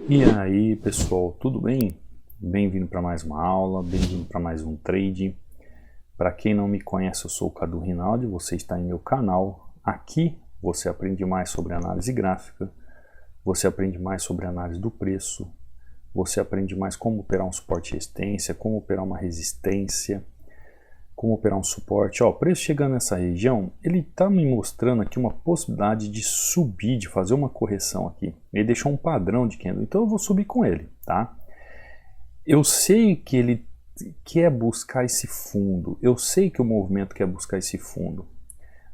E aí pessoal, tudo bem? Bem-vindo para mais uma aula, bem-vindo para mais um trade. Para quem não me conhece, eu sou o Cadu Rinaldi, você está em meu canal. Aqui você aprende mais sobre análise gráfica, você aprende mais sobre análise do preço, você aprende mais como operar um suporte e resistência, como operar uma resistência, como operar um suporte. Ó, o preço chegando nessa região, ele está me mostrando aqui uma possibilidade de subir, de fazer uma correção aqui. Ele deixou um padrão de candle, então eu vou subir com ele, tá? Eu sei que ele quer buscar esse fundo, eu sei que o movimento quer buscar esse fundo,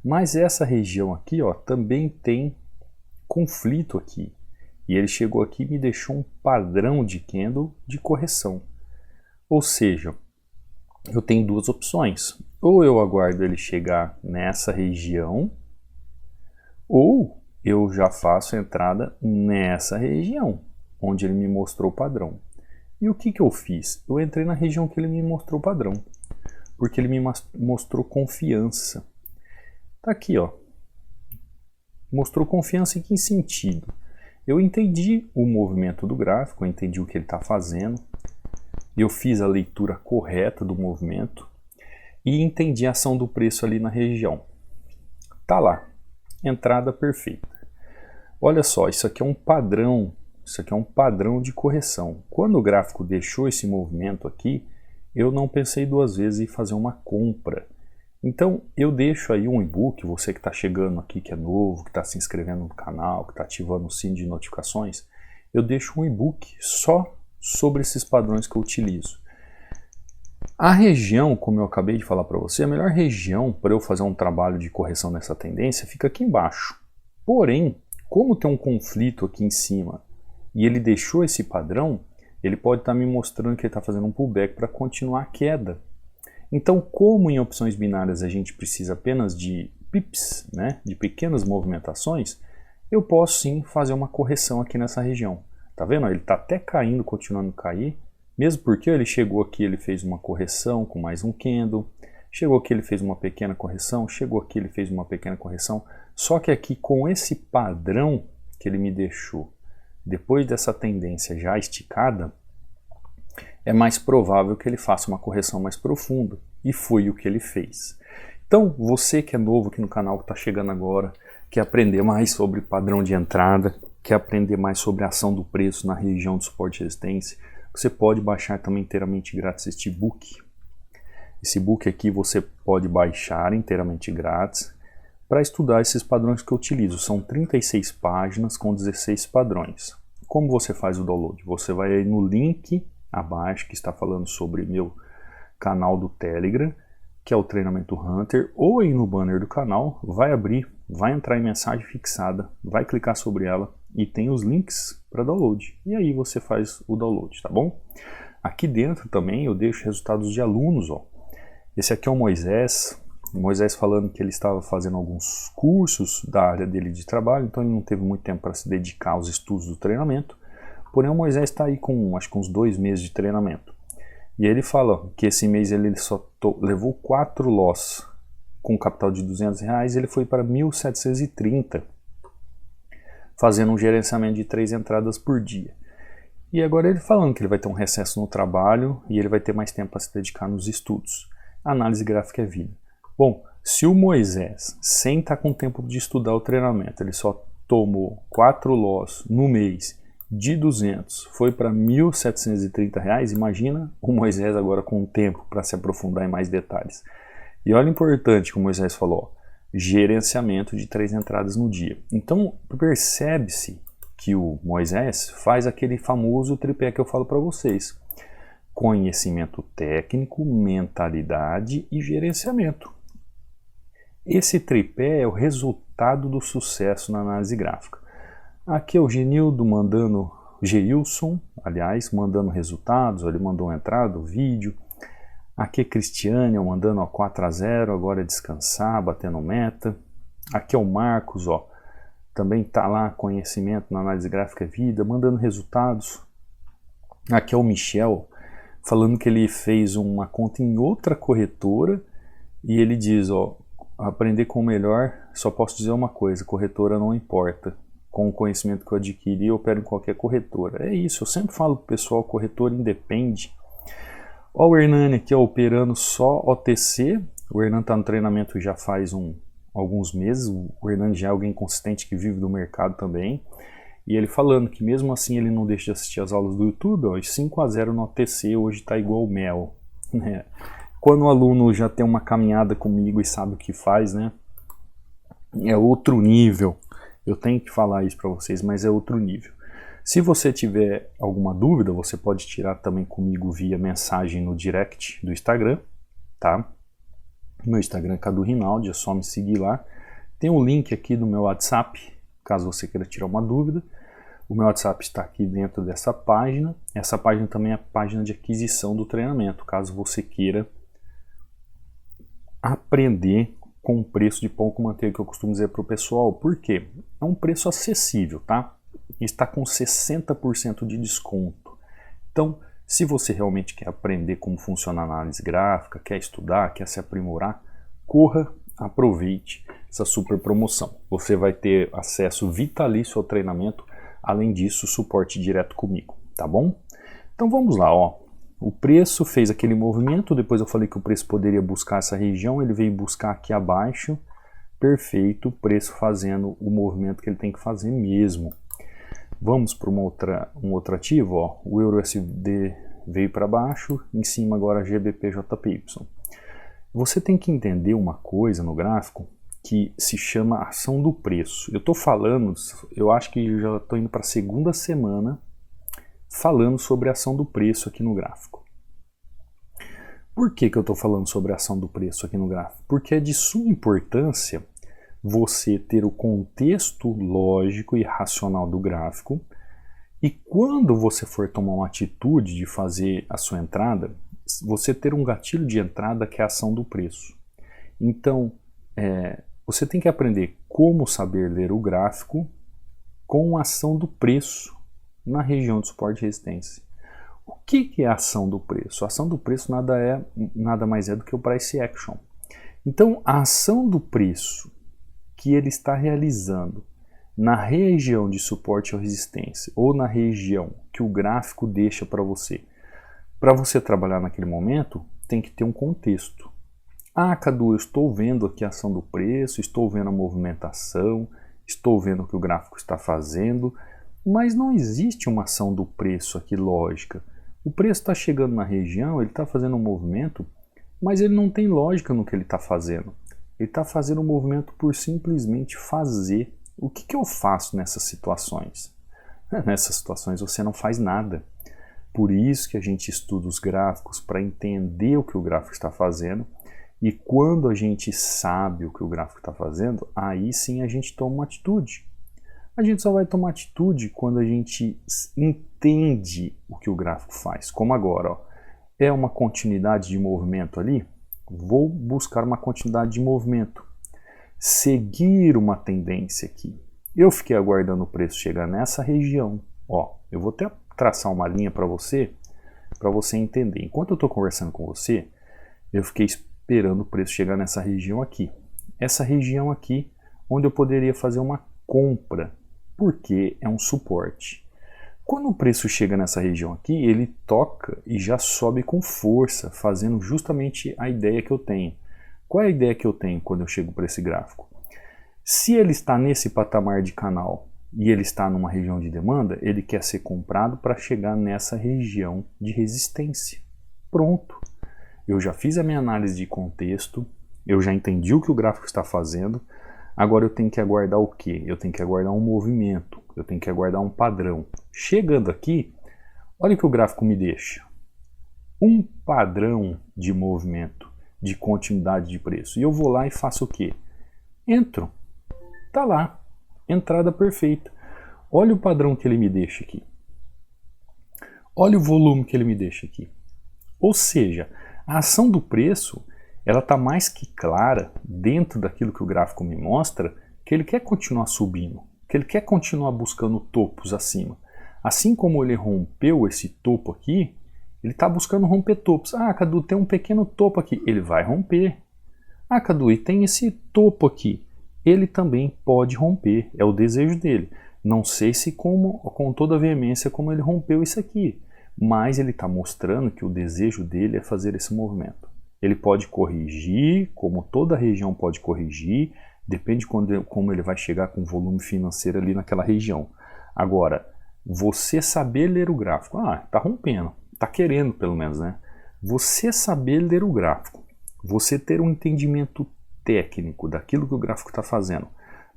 mas essa região aqui, ó, também tem conflito aqui. E ele chegou aqui e me deixou um padrão de candle de correção. Ou seja, eu tenho duas opções. Ou eu aguardo ele chegar nessa região, ou eu já faço a entrada nessa região, onde ele me mostrou o padrão. E o que eu fiz? Eu entrei na região que ele me mostrou o padrão, porque ele me mostrou confiança. Tá aqui, ó. Mostrou confiança em que sentido? Eu entendi o movimento do gráfico, eu entendi o que ele está fazendo, eu fiz a leitura correta do movimento e entendi a ação do preço ali na região. Tá lá, entrada perfeita. Olha só, isso aqui é um padrão, de correção. Quando o gráfico deixou esse movimento aqui, eu não pensei duas vezes em fazer uma compra. Então eu deixo aí um e-book, você que está chegando aqui, que é novo, que está se inscrevendo no canal, que está ativando o sino de notificações, eu deixo um e-book só sobre esses padrões que eu utilizo. A região, como eu acabei de falar para você, a melhor região para eu fazer um trabalho de correção nessa tendência fica aqui embaixo. Porém, como tem um conflito aqui em cima e ele deixou esse padrão, ele pode estar me mostrando que ele está fazendo um pullback para continuar a queda. Então, como em opções binárias a gente precisa apenas de pips, né, de pequenas movimentações, eu posso sim fazer uma correção aqui nessa região. Tá vendo? Ele está até caindo, continuando a cair, mesmo porque ele chegou aqui, ele fez uma correção com mais um candle, chegou aqui, ele fez uma pequena correção, chegou aqui, ele fez uma pequena correção, só que aqui com esse padrão que ele me deixou, depois dessa tendência já esticada, é mais provável que ele faça uma correção mais profunda, e foi o que ele fez. Então, você que é novo aqui no canal, que está chegando agora, quer aprender mais sobre padrão de entrada, quer aprender mais sobre a ação do preço na região de suporte e resistência, você pode baixar também inteiramente grátis este book. Esse book aqui você pode baixar inteiramente grátis para estudar esses padrões que eu utilizo. São 36 páginas com 16 padrões. Como você faz o download? Você vai aí no link abaixo que está falando sobre meu canal do Telegram, que é o Treinamento Hunter, ou aí no banner do canal, vai abrir, vai entrar em mensagem fixada, vai clicar sobre ela e tem os links para download. E aí você faz o download, tá bom? Aqui dentro também eu deixo resultados de alunos, ó. Esse aqui é o Moisés falando que ele estava fazendo alguns cursos da área dele de trabalho, então ele não teve muito tempo para se dedicar aos estudos do treinamento. Porém o Moisés está aí com acho que uns 2 meses de treinamento. E ele fala que esse mês ele só levou 4 loss com capital de R$200, ele foi para 1.730, fazendo um gerenciamento de 3 entradas por dia. E agora ele falando que ele vai ter um recesso no trabalho e ele vai ter mais tempo para se dedicar nos estudos. Análise gráfica é vida. Bom, se o Moisés, sem estar com tempo de estudar o treinamento, ele só tomou 4 loss no mês de 200, foi para R$1.730, imagina o Moisés agora com tempo para se aprofundar em mais detalhes. E olha o importante que o Moisés falou, ó, gerenciamento de 3 entradas no dia. Então percebe-se que o Moisés faz aquele famoso tripé que eu falo para vocês. Conhecimento técnico, mentalidade e gerenciamento. Esse tripé é o resultado do sucesso na análise gráfica. Aqui é o Genildo mandando, Geilson, aliás, mandando resultados, ele mandou uma entrada, o vídeo. Aqui é Cristiane, mandando ó, 4-0, agora é descansar, batendo meta. Aqui é o Marcos, ó, também está lá, conhecimento na análise gráfica vida, mandando resultados. Aqui é o Michel, falando que ele fez uma conta em outra corretora e ele diz, ó, aprender com o melhor, só posso dizer uma coisa, corretora não importa. com o conhecimento que eu adquiri, eu opero em qualquer corretora. É isso, eu sempre falo pro pessoal, corretora independe. Ó o Hernani aqui, ó, operando só OTC. O Hernani está no treinamento já faz alguns meses. O Hernani já é alguém consistente que vive do mercado também. E ele falando que mesmo assim ele não deixa de assistir as aulas do YouTube. Ó, 5-0 no OTC, hoje está igual mel. Né? Quando o aluno já tem uma caminhada comigo e sabe o que faz, né? É outro nível. Eu tenho que falar isso para vocês, mas é outro nível. Se você tiver alguma dúvida, você pode tirar também comigo via mensagem no direct do Instagram, tá? Meu Instagram é Cadu Rinaldi, é só me seguir lá. Tem um link aqui do meu WhatsApp, caso você queira tirar uma dúvida. O meu WhatsApp está aqui dentro dessa página. Essa página também é a página de aquisição do treinamento, caso você queira aprender com o preço de pão com manteiga que eu costumo dizer para o pessoal. Por quê? É um preço acessível, tá? Está com 60% de desconto. Então, se você realmente quer aprender como funciona a análise gráfica, quer estudar, quer se aprimorar, corra, aproveite essa super promoção. Você vai ter acesso vitalício ao treinamento, além disso, suporte direto comigo, tá bom? Então vamos lá, ó. O preço fez aquele movimento, depois eu falei que o preço poderia buscar essa região, ele veio buscar aqui abaixo, perfeito, o preço fazendo o movimento que ele tem que fazer mesmo. Vamos para um outro ativo, ó. O EURUSD veio para baixo, em cima agora GBP-JPY. Você tem que entender uma coisa no gráfico que se chama ação do preço. Eu estou falando, eu acho que já estou indo para a segunda semana falando sobre a ação do preço aqui no gráfico. Por que eu estou falando sobre a ação do preço aqui no gráfico? Porque é de suma importância você ter o contexto lógico e racional do gráfico, e quando você for tomar uma atitude de fazer a sua entrada, você ter um gatilho de entrada que é a ação do preço. Então, você tem que aprender como saber ler o gráfico com a ação do preço na região de suporte e resistência. O que é a ação do preço? A ação do preço nada mais é do que o price action. Então, a ação do preço que ele está realizando na região de suporte ou resistência, ou na região que o gráfico deixa para você trabalhar naquele momento, tem que ter um contexto. Ah, Cadu, eu estou vendo aqui a ação do preço, estou vendo a movimentação, estou vendo o que o gráfico está fazendo, mas não existe uma ação do preço aqui lógica. O preço está chegando na região, ele está fazendo um movimento, mas ele não tem lógica no que ele está fazendo. Ele está fazendo um movimento por simplesmente fazer. O que eu faço nessas situações? Nessas situações você não faz nada. Por isso que a gente estuda os gráficos, para entender o que o gráfico está fazendo. E quando a gente sabe o que o gráfico está fazendo, aí sim a gente toma uma atitude. A gente só vai tomar atitude quando a gente entende o que o gráfico faz. Como agora, ó, é uma continuidade de movimento ali? Vou buscar uma continuidade de movimento. Seguir uma tendência aqui. Eu fiquei aguardando o preço chegar nessa região. Ó, eu vou até traçar uma linha para você entender. Enquanto eu estou conversando com você, eu fiquei esperando o preço chegar nessa região aqui. Essa região aqui, onde eu poderia fazer uma compra, porque é um suporte. Quando o preço chega nessa região aqui, ele toca e já sobe com força, fazendo justamente a ideia que eu tenho. Qual é a ideia que eu tenho quando eu chego para esse gráfico? Se ele está nesse patamar de canal e ele está numa região de demanda, ele quer ser comprado para chegar nessa região de resistência. Pronto. Eu já fiz a minha análise de contexto, eu já entendi o que o gráfico está fazendo, agora eu tenho que aguardar o quê? Eu tenho que aguardar um movimento, eu tenho que aguardar um padrão. Chegando aqui, olha o que o gráfico me deixa. Um padrão de movimento, de continuidade de preço. E eu vou lá e faço o quê? Entro. Tá lá. Entrada perfeita. Olha o padrão que ele me deixa aqui. Olha o volume que ele me deixa aqui. Ou seja, a ação do preço, ela está mais que clara dentro daquilo que o gráfico me mostra, que ele quer continuar subindo, que ele quer continuar buscando topos acima. Assim como ele rompeu esse topo aqui, ele está buscando romper topos. Ah, Cadu, tem um pequeno topo aqui. Ele vai romper. Ah, Cadu, e tem esse topo aqui. Ele também pode romper. É o desejo dele. Não sei se com toda a veemência como ele rompeu isso aqui, mas ele está mostrando que o desejo dele é fazer esse movimento. Ele pode corrigir, como toda região pode corrigir, depende como ele vai chegar com o volume financeiro ali naquela região. Agora, você saber ler o gráfico, está rompendo, está querendo pelo menos, né? Você saber ler o gráfico, você ter um entendimento técnico daquilo que o gráfico está fazendo,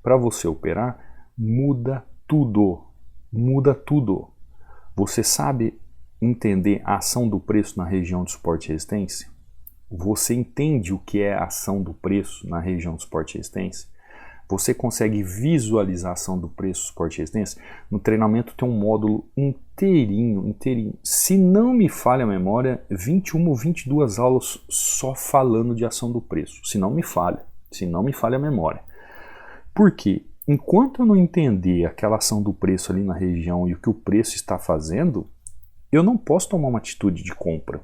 para você operar, muda tudo, muda tudo. Você sabe entender a ação do preço na região de suporte e resistência? Você entende o que é a ação do preço na região de suporte e resistência? Você consegue visualizar a ação do preço, suporte e resistência? No treinamento tem um módulo inteirinho. Se não me falha a memória, 21 ou 22 aulas só falando de ação do preço. Se não me falha a memória. Por quê? Enquanto eu não entender aquela ação do preço ali na região e o que o preço está fazendo, eu não posso tomar uma atitude de compra.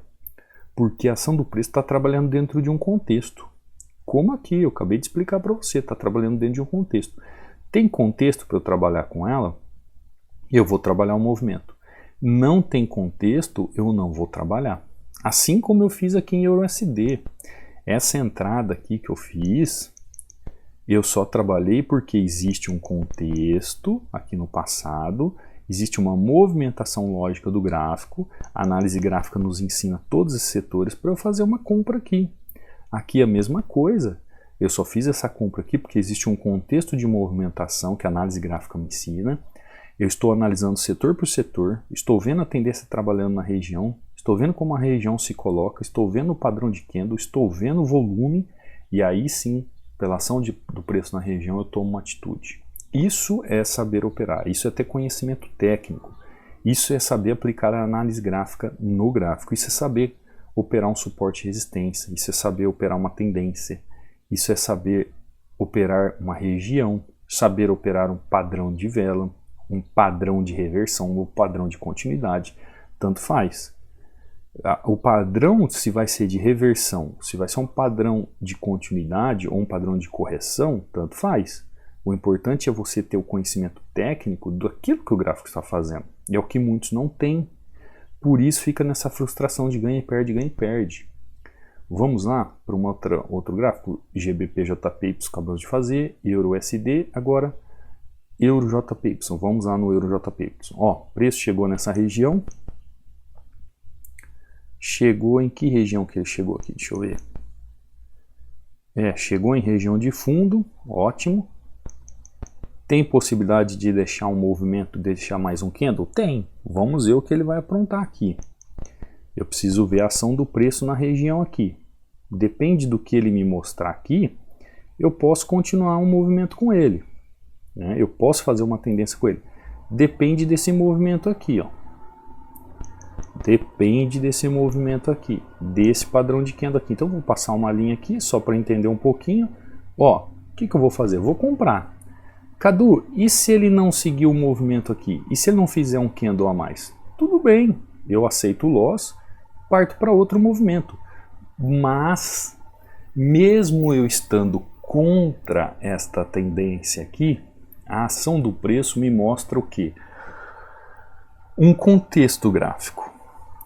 Porque a ação do preço está trabalhando dentro de um contexto. Como aqui, eu acabei de explicar para você, está trabalhando dentro de um contexto. Tem contexto para eu trabalhar com ela? Eu vou trabalhar um movimento. Não tem contexto, eu não vou trabalhar. Assim como eu fiz aqui em EURUSD. Essa entrada aqui que eu fiz, eu só trabalhei porque existe um contexto aqui no passado, existe uma movimentação lógica do gráfico, a análise gráfica nos ensina todos esses setores para eu fazer uma compra aqui. Aqui a mesma coisa, eu só fiz essa compra aqui porque existe um contexto de movimentação que a análise gráfica me ensina. Eu estou analisando setor por setor, estou vendo a tendência trabalhando na região, estou vendo como a região se coloca, estou vendo o padrão de candle, estou vendo o volume e aí sim, pela ação do preço na região, eu tomo uma atitude. Isso é saber operar, isso é ter conhecimento técnico, isso é saber aplicar a análise gráfica no gráfico, isso é saber operar um suporte e resistência, isso é saber operar uma tendência, isso é saber operar uma região, saber operar um padrão de vela, um padrão de reversão ou padrão de continuidade, tanto faz. O padrão, se vai ser de reversão, se vai ser um padrão de continuidade ou um padrão de correção, tanto faz. O importante é você ter o conhecimento técnico daquilo que o gráfico está fazendo. E é o que muitos não têm. Por isso fica nessa frustração de ganha e perde, ganha e perde. Vamos lá para outro gráfico. GBP-JPY acabamos de fazer, EURUSD, agora EURO-JPY. Vamos lá no EURO-JPY. Ó, preço chegou nessa região. Chegou em que região que ele chegou aqui? Deixa eu ver. Chegou em região de fundo, ótimo. Tem possibilidade de deixar um movimento, deixar mais um candle? Tem. Vamos ver o que ele vai aprontar aqui. Eu preciso ver a ação do preço na região aqui. Depende do que ele me mostrar aqui, eu posso continuar um movimento com ele, né? Eu posso fazer uma tendência com ele. Depende desse movimento aqui, ó. Depende desse movimento aqui, desse padrão de candle aqui. Então eu vou passar uma linha aqui só para entender um pouquinho. Ó, o que eu vou fazer? Eu vou comprar. Cadu, e se ele não seguir o movimento aqui? E se ele não fizer um candle a mais? Tudo bem, eu aceito o loss, parto para outro movimento. Mas, mesmo eu estando contra esta tendência aqui, a ação do preço me mostra o quê? Um contexto gráfico.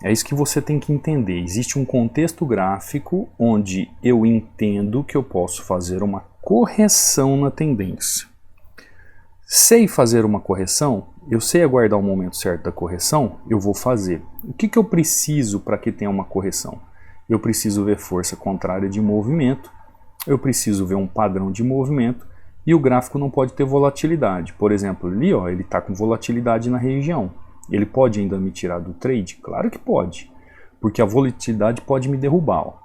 É isso que você tem que entender. Existe um contexto gráfico onde eu entendo que eu posso fazer uma correção na tendência. Sei fazer uma correção, eu sei aguardar o momento certo da correção, eu vou fazer. O que eu preciso para que tenha uma correção? Eu preciso ver força contrária de movimento, eu preciso ver um padrão de movimento e o gráfico não pode ter volatilidade. Por exemplo, ali ó, ele está com volatilidade na região. Ele pode ainda me tirar do trade? Claro que pode, porque a volatilidade pode me derrubar.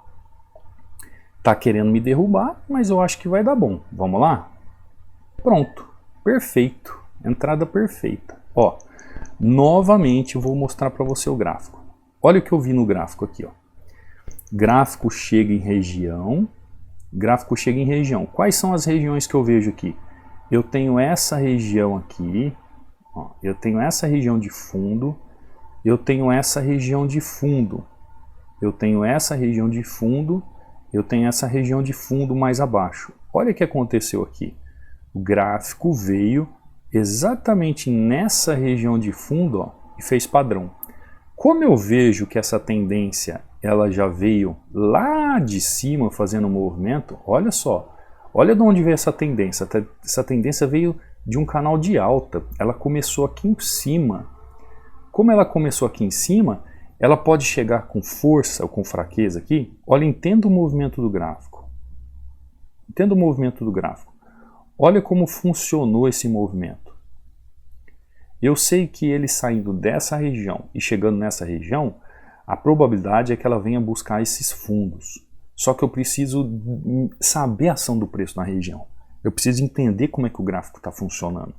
Está querendo me derrubar, mas eu acho que vai dar bom. Vamos lá? Pronto. Perfeito, entrada perfeita. Ó, novamente eu vou mostrar para você o gráfico. Olha o que eu vi no gráfico aqui, ó. Gráfico chega em região, gráfico chega em região. Quais são as regiões que eu vejo aqui? Eu tenho essa região aqui, ó, eu tenho essa região de fundo, eu tenho essa região de fundo, eu tenho essa região de fundo, eu tenho essa região de fundo mais abaixo. Olha o que aconteceu aqui. O gráfico veio, exatamente nessa região de fundo, ó, e fez padrão. Como eu vejo que essa tendência ela já veio lá de cima fazendo movimento, olha só, olha de onde veio essa tendência. Essa tendência veio de um canal de alta, ela começou aqui em cima. Como ela começou aqui em cima, ela pode chegar com força ou com fraqueza aqui. Olha, entenda o movimento do gráfico. Entenda o movimento do gráfico. Olha como funcionou esse movimento. Eu sei que ele saindo dessa região e chegando nessa região, a probabilidade é que ela venha buscar esses fundos. Só que eu preciso saber a ação do preço na região. Eu preciso entender como é que o gráfico está funcionando.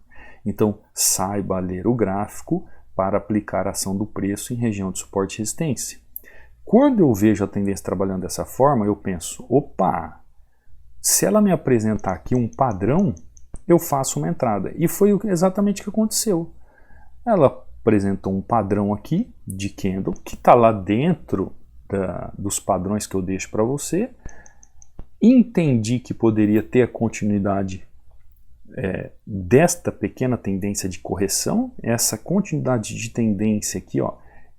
Então, saiba ler o gráfico para aplicar a ação do preço em região de suporte e resistência. Quando eu vejo a tendência trabalhando dessa forma, eu penso, opa, se ela me apresentar aqui um padrão, eu faço uma entrada. E foi exatamente o que aconteceu. Ela apresentou um padrão aqui de candle, que está lá dentro dos padrões que eu deixo para você. Entendi que poderia ter a continuidade desta pequena tendência de correção, essa continuidade de tendência aqui, ó,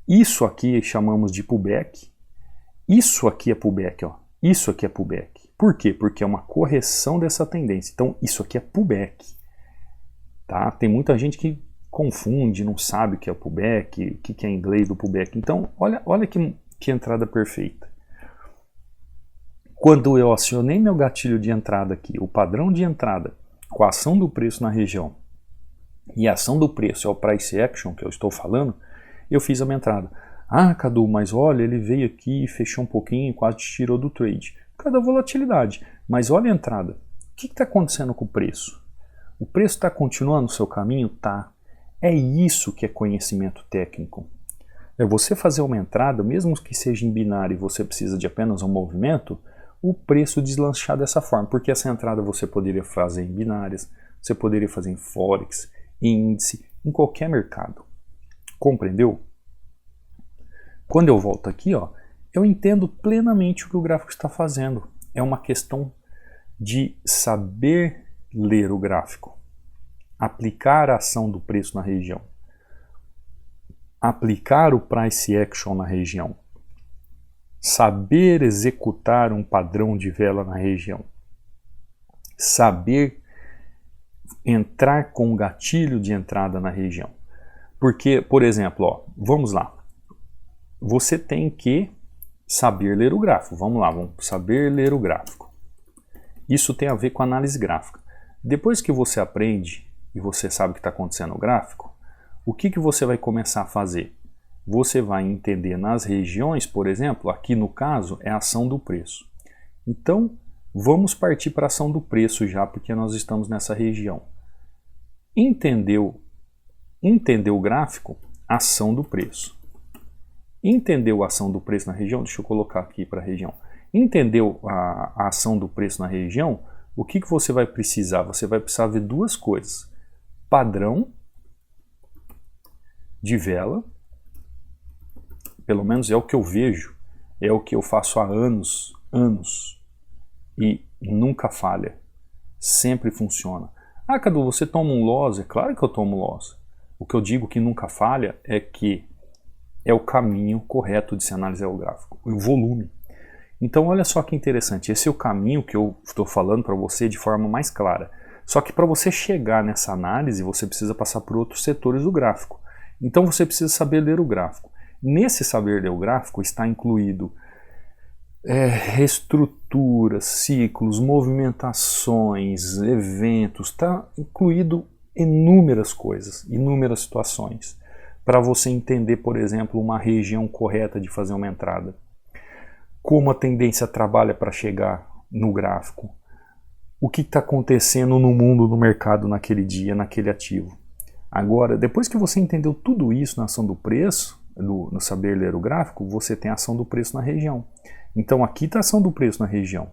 isso aqui chamamos de pullback, isso aqui é pullback, ó, isso aqui é pullback. Por quê? Porque é uma correção dessa tendência, então isso aqui é pullback. Tá? Tem muita gente que confunde, não sabe o que é pullback, o que é em inglês do pullback, então olha que entrada perfeita. Quando eu acionei meu gatilho de entrada aqui, o padrão de entrada, com a ação do preço na região, e a ação do preço é o price action que eu estou falando, eu fiz a minha entrada. Ah, Cadu, mas olha, ele veio aqui e fechou um pouquinho e quase te tirou do trade. Por causa da volatilidade. Mas olha a entrada. O que está acontecendo com o preço? O preço está continuando o seu caminho? Tá. É isso que é conhecimento técnico. É você fazer uma entrada, mesmo que seja em binário e você precisa de apenas um movimento, o preço deslanchar dessa forma, porque essa entrada você poderia fazer em binárias, você poderia fazer em Forex, em índice, em qualquer mercado. Compreendeu? Quando eu volto aqui, ó, eu entendo plenamente o que o gráfico está fazendo. É uma questão de saber ler o gráfico, aplicar a ação do preço na região, aplicar o price action na região, saber executar um padrão de vela na região, saber entrar com um gatilho de entrada na região. Porque, por exemplo, ó, vamos lá, você tem que saber ler o gráfico. Vamos lá, vamos saber ler o gráfico. Isso tem a ver com análise gráfica. Depois que você aprende e você sabe o que está acontecendo no gráfico, o que você vai começar a fazer? Você vai entender nas regiões, por exemplo, aqui no caso é a ação do preço. Então, vamos partir para a ação do preço já, porque nós estamos nessa região. Entendeu o gráfico? Ação do preço. Entendeu a ação do preço na região? Deixa eu colocar aqui para a região. Entendeu a ação do preço na região? O que você vai precisar? Você vai precisar ver duas coisas. Padrão de vela, pelo menos é o que eu vejo, é o que eu faço há anos, e nunca falha, sempre funciona. Ah, Cadu, você toma um loss? É claro que eu tomo loss. O que eu digo que nunca falha é que é o caminho correto de se analisar o gráfico, o volume. Então olha só que interessante, esse é o caminho que eu estou falando para você de forma mais clara. Só que para você chegar nessa análise, você precisa passar por outros setores do gráfico. Então você precisa saber ler o gráfico. Nesse saber ler o gráfico está incluído estruturas, ciclos, movimentações, eventos, está incluído inúmeras coisas, inúmeras situações, para você entender, por exemplo, uma região correta de fazer uma entrada, como a tendência trabalha para chegar no gráfico, o que está acontecendo no mundo, no mercado naquele dia, naquele ativo. Agora, depois que você entendeu tudo isso na ação do preço, no saber ler o gráfico, você tem a ação do preço na região. Então aqui está a ação do preço na região.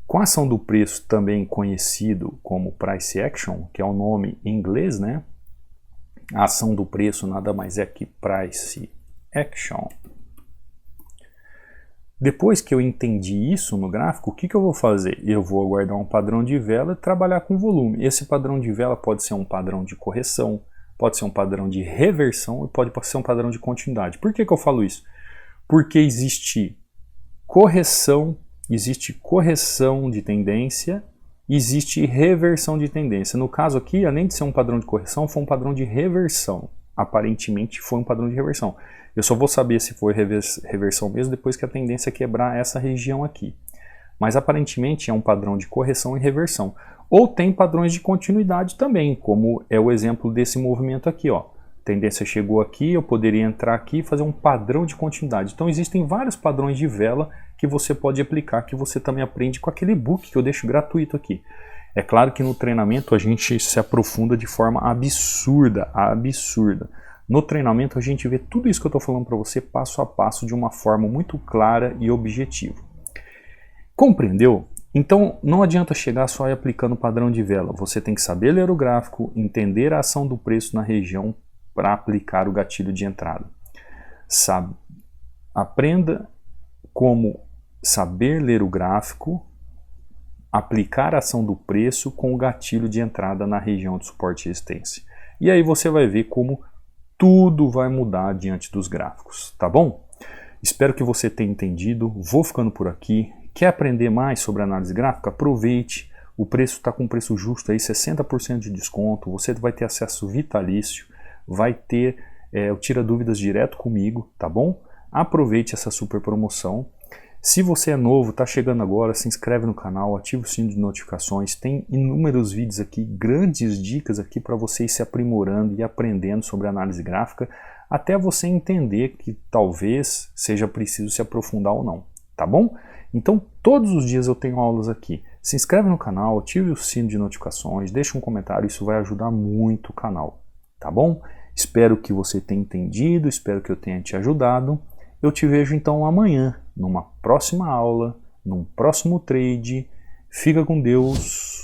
Com a ação do preço, também conhecido como price action, que é o nome em inglês, né? A ação do preço nada mais é que price action. Depois que eu entendi isso no gráfico, o que eu vou fazer? Eu vou aguardar um padrão de vela e trabalhar com volume. Esse padrão de vela pode ser um padrão de correção, pode ser um padrão de reversão e pode ser um padrão de continuidade. Por que eu falo isso? Porque existe correção de tendência, existe reversão de tendência. No caso aqui, além de ser um padrão de correção, foi um padrão de reversão. Aparentemente foi um padrão de reversão. Eu só vou saber se foi reversão mesmo depois que a tendência é quebrar essa região aqui. Mas aparentemente é um padrão de correção e reversão. Ou tem padrões de continuidade também, como é o exemplo desse movimento aqui, ó. A tendência chegou aqui, eu poderia entrar aqui e fazer um padrão de continuidade. Então existem vários padrões de vela que você pode aplicar, que você também aprende com aquele e-book que eu deixo gratuito aqui. É claro que no treinamento a gente se aprofunda de forma absurda. No treinamento a gente vê tudo isso que eu estou falando para você passo a passo de uma forma muito clara e objetiva. Compreendeu? Então não adianta chegar só e aplicando o padrão de vela. Você tem que saber ler o gráfico, entender a ação do preço na região para aplicar o gatilho de entrada. Aprenda como saber ler o gráfico, aplicar a ação do preço com o gatilho de entrada na região de suporte e resistência. E aí você vai ver como tudo vai mudar diante dos gráficos, tá bom? Espero que você tenha entendido, vou ficando por aqui. Quer aprender mais sobre análise gráfica? Aproveite, o preço está com preço justo aí, 60% de desconto, você vai ter acesso vitalício, vai ter o Tira Dúvidas direto comigo, tá bom? Aproveite essa super promoção. Se você é novo, está chegando agora, se inscreve no canal, ativa o sino de notificações, tem inúmeros vídeos aqui, grandes dicas aqui para você ir se aprimorando e aprendendo sobre análise gráfica, até você entender que talvez seja preciso se aprofundar ou não, tá bom? Então todos os dias eu tenho aulas aqui, se inscreve no canal, ative o sino de notificações, deixa um comentário, isso vai ajudar muito o canal, tá bom? Espero que você tenha entendido, espero que eu tenha te ajudado. Eu te vejo então amanhã, numa próxima aula, num próximo trade. Fica com Deus.